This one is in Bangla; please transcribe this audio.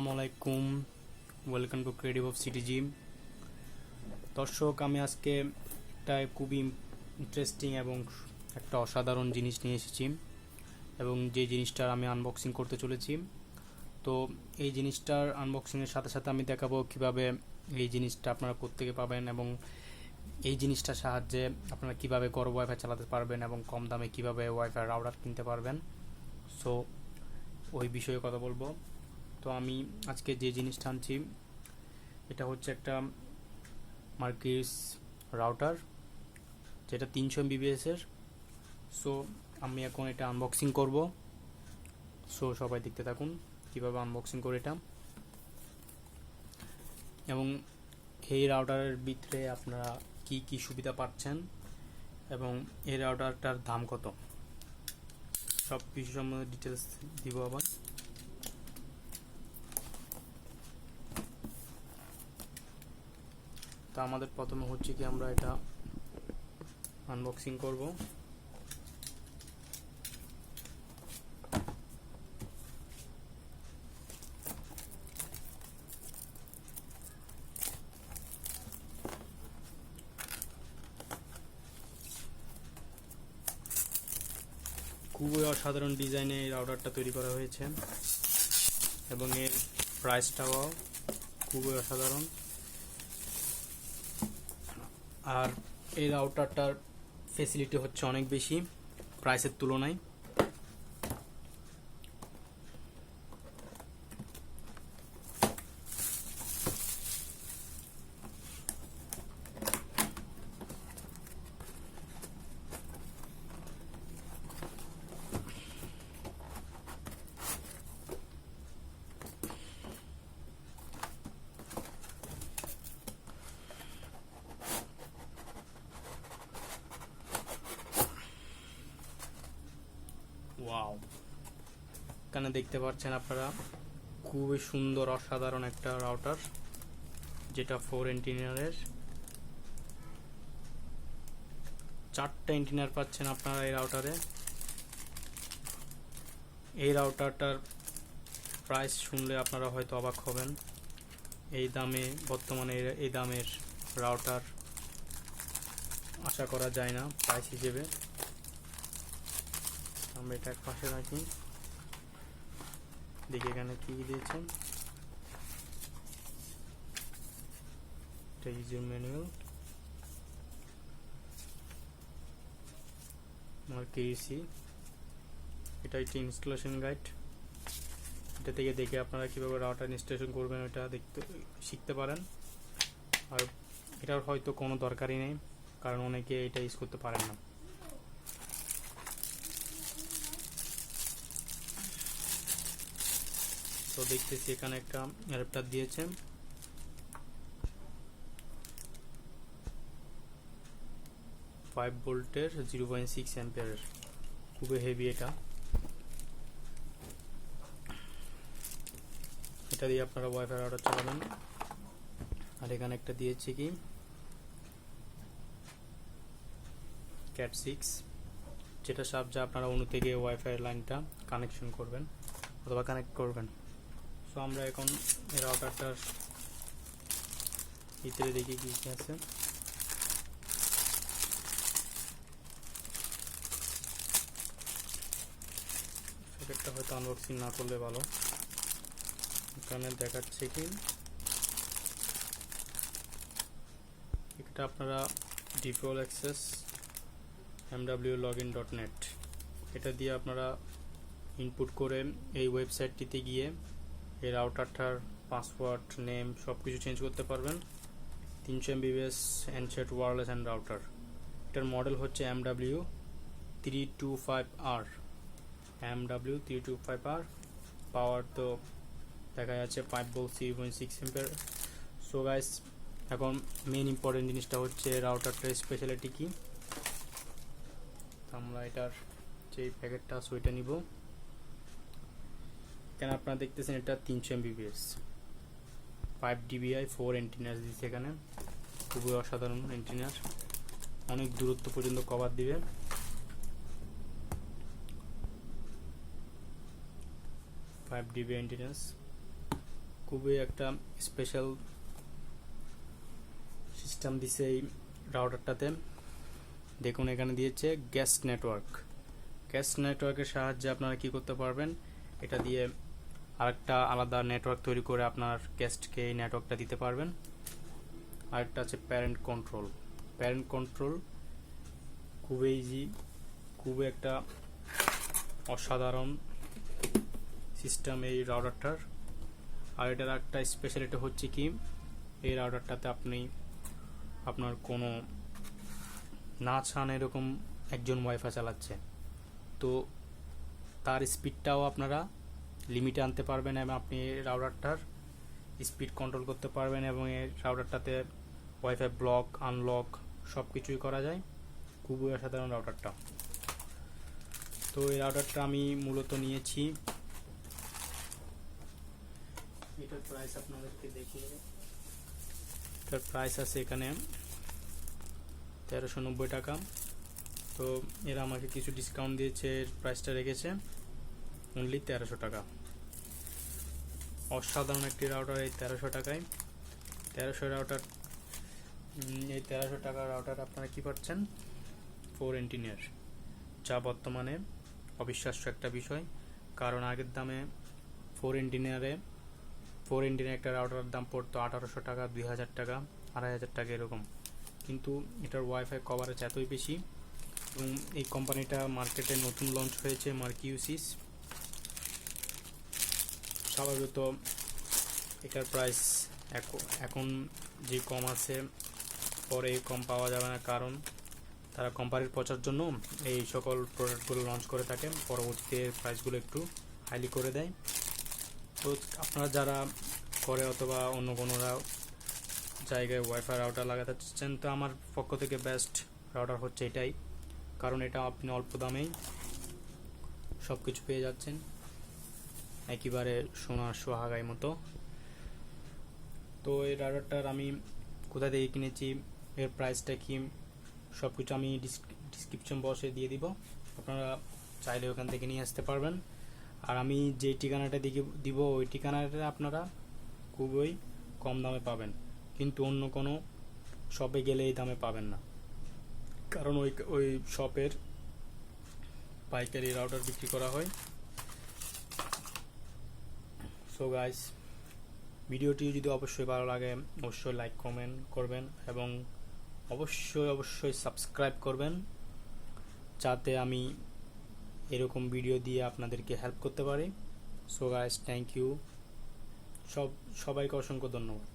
আসসালামু আলাইকুম, welcome to creative of CTG. দর্শক, আমি আজকে একটা খুবই ইন্টারেস্টিং এবং একটা অসাধারণ জিনিস নিয়ে এসেছি এবং যে জিনিসটার আমি আনবক্সিং করতে চলেছি। তো এই জিনিসটার আনবক্সিংয়ের সাথে সাথে আমি দেখাবো কিভাবে এই জিনিসটা আপনারা কোত্থেকে পাবেন এবং এই জিনিসটার সাহায্যে আপনারা কিভাবে ঘর ওয়াইফাই চালাতে পারবেন এবং কম দামে কিভাবে ওয়াইফাই রাউটার কিনতে পারবেন। সো ওই বিষয়ে কথা বলবো। তো আমি আজকে যে জিনিসটা আনছি এটা হচ্ছে একটা মার্কিস রাউটার, যেটা 300 MBPS এর। সো আমি এখন এটা আনবক্সিং করব। সো সবাই দেখতে থাকুন কিভাবে আনবক্সিং করে এটা। এবং এই রাউটারের ভিতরে আপনারা কি কি সুবিধা পাচ্ছেন এবং এই রাউটারটার দাম কত, সব কিছু সম্বন্ধে ডিটেলস দিব আবার। তো আমাদের প্রথমে হচ্ছে কি আমরা এটা আনবক্সিং করব। খুবই অসাধারণ ডিজাইনে এই রাউটারটা তৈরি করা হয়েছে এবং এর প্রাইসটাও খুবই অসাধারণ। আর এই রাউটারটার ফেসিলিটি হচ্ছে অনেক বেশি প্রাইসের তুলনায়। ওয়াও, এখানে দেখতে পাচ্ছেন আপনারা খুবই সুন্দর অসাধারণ একটা রাউটার, যেটা 4 এন্টিনারের। 4টা এন্টিনার পাচ্ছেন আপনারা এই রাউটারে। এই রাউটারটার প্রাইস শুনলে আপনারা হয়তো অবাক হবেন। এই দামে বর্তমানে এই দামের রাউটার আশা করা যায় না প্রাইস হিসেবে। আমরা এটা এক পাশে রাখি, দেখি এখানে কি দিয়েছেন। এটা ইউজার ম্যানুয়াল, মার্কিসি, এটা একটি ইনস্টলেশন গাইড। এটা থেকে দেখে আপনারা কীভাবে রাউটার ইনস্টলেশন করবেন ওটা দেখতে শিখতে পারেন। আর এটার হয়তো কোনো দরকারই নেই, কারণ অনেকে এটা ইউজ করতে পারেন না। তো দেখতেছি এখানে একটা অ্যাডাপ্টার দিয়েছে, 5 ভোল্টের 0.6 অ্যাম্পিয়ারের, খুবই হেভি এটা। এটা দিয়ে আপনারা ওয়াইফাই রাউটার চালাবেন। আর এখানে একটা দিয়েছে কি ক্যাট 6, যেটা সাহায্যে আপনারা অন্য থেকে ওয়াইফাই লাইনটা কানেকশন করবেন অথবা কানেক্ট করবেন। সো আমরা এখন এই রাউটারটার ভিতরে দেখি কি কি আছে। সকেটটা হয়তো আনবক্সিং না করলে ভালো। এখানে দেখাচ্ছে কি এটা আপনারা ডিফল্ট অ্যাক্সেস mwlogin.net, এটা দিয়ে আপনারা ইনপুট করে এই ওয়েবসাইটটিতে গিয়ে এই রাউটারটার পাসওয়ার্ড, নেম সব কিছু চেঞ্জ করতে পারবেন। 300 MBPS এনশেট ওয়্যারলেস অ্যান্ড রাউটার। এটার মডেল হচ্ছে MW325R। MW325R। পাওয়ার তো দেখা যাচ্ছে 5 ভোল্ট 0.6 অ্যাম্পিয়ার। সো গাইস, এখন মেইন ইম্পর্টেন্ট জিনিসটা হচ্ছে রাউটারটার স্পেশালিটি কি। আমরা এটার যে প্যাকেটটা আছে ওইটা নিব। এখানে আপনারা দেখতেছেন এটা 300 MBPS, 5 dBi 4 এন্টিনার দিচ্ছে এখানে। খুবই অসাধারণ এন্টিনার, অনেক দূরত্ব পর্যন্ত কভার দিবে। 5 dB এন্টিনাস। খুবই একটা স্পেশাল সিস্টেম দিছে এই রাউটারটাতে। দেখুন এখানে দিয়েছে গ্যাস নেটওয়ার্কের সাহায্যে আপনারা কি করতে পারবেন, এটা দিয়ে আরেকটা আলাদা নেটওয়ার্ক তৈরি করে আপনার গেস্টকে এই নেটওয়ার্কটা দিতে পারবেন। আরেকটা আছে প্যারেন্ট কন্ট্রোল, খুবই ইজি, খুবই একটা অসাধারণ সিস্টেম এই রাউটারটার। আর এটার একটা স্পেশালিটি হচ্ছে কি, এই রাউটারটাতে আপনি আপনার কোনো না চান এরকম একজন ওয়াইফাই চালাচ্ছে, তো তার স্পিডটাও আপনারা লিমিটে আনতে পারবেন এবং আপনি রাউটারটার স্পিড কন্ট্রোল করতে পারবেন এবং এই রাউটারটাতে ওয়াইফাই ব্লক আনলক সব কিছুই করা যায়। খুবই অসাধারণ রাউটারটা। তো এই রাউটারটা আমি মূলত নিয়েছি, এটার প্রাইস আপনাদেরকে দেখিয়ে, এটার প্রাইস আছে এখানে 1390 টাকা। তো এরা আমাকে কিছু ডিসকাউন্ট দিয়েছে, এর প্রাইসটা রেখেছে অনলি 1300 টাকা। অসাধারণ একটি রাউটার এই 1300 টাকায়। 1300 টাকার রাউটার আপনারা কি পাচ্ছেন, 4 এন্টিনিয়ার, যা বর্তমানে অবিশ্বাস্য একটা বিষয়। কারণ আগের দামে 4 এন্টিনিয়ার একটা রাউটারের দাম পড়তো 1800 টাকা, 2000 টাকা, 2500 টাকা এরকম, কিন্তু এটার ওয়াইফাই কভারেজ এতই বেশি। এবং এই কোম্পানিটা মার্কেটে নতুন লঞ্চ হয়েছে, মার্কিউসিস। স্বাভাবিকত এটার প্রাইস এখন যে কম আছে, পরে কম পাওয়া যাবে না, কারণ তারা কোম্পানির প্রচার জন্য এই সকল প্রোডাক্টগুলো লঞ্চ করে থাকে, পরবর্তীতে প্রাইসগুলো একটু হাইলি করে দেয়। তো আপনারা যারা করে অথবা অন্য কোনো জায়গায় ওয়াইফাই রাউটার লাগাতে চাচ্ছেন, তো আমার পক্ষ থেকে বেস্ট রাউটার হচ্ছে এটাই, কারণ এটা আপনি অল্প দামেই সব কিছু পেয়ে যাচ্ছেন, একেবারে সোনার সোহাগায় মতো। তো এই রাউটারটার আমি কোথা থেকে কিনেছি, এর প্রাইসটা কি, সব কিছু আমি ডিসক্রিপশন বক্সে দিয়ে দিব, আপনারা চাইলে ওখান থেকে নিয়ে আসতে পারবেন। আর আমি যে ঠিকানাটা দিব ওই ঠিকানাটা আপনারা খুবই কম দামে পাবেন, কিন্তু অন্য কোনো শপে গেলে এই দামে পাবেন না, কারণ ওই শপের পাইকারি রাউটার বিক্রি করা হয়। সো গাইস, ভিডিওটি যদি অবশ্যই ভালো লাগে অবশ্যই লাইক কমেন্ট করবেন এবং অবশ্যই সাবস্ক্রাইব করবেন, যাতে আমি এরকম ভিডিও দিয়ে আপনাদেরকে হেল্প করতে পারি। সো গাইস, থ্যাংক ইউ, সবাইকে অসংখ্য ধন্যবাদ।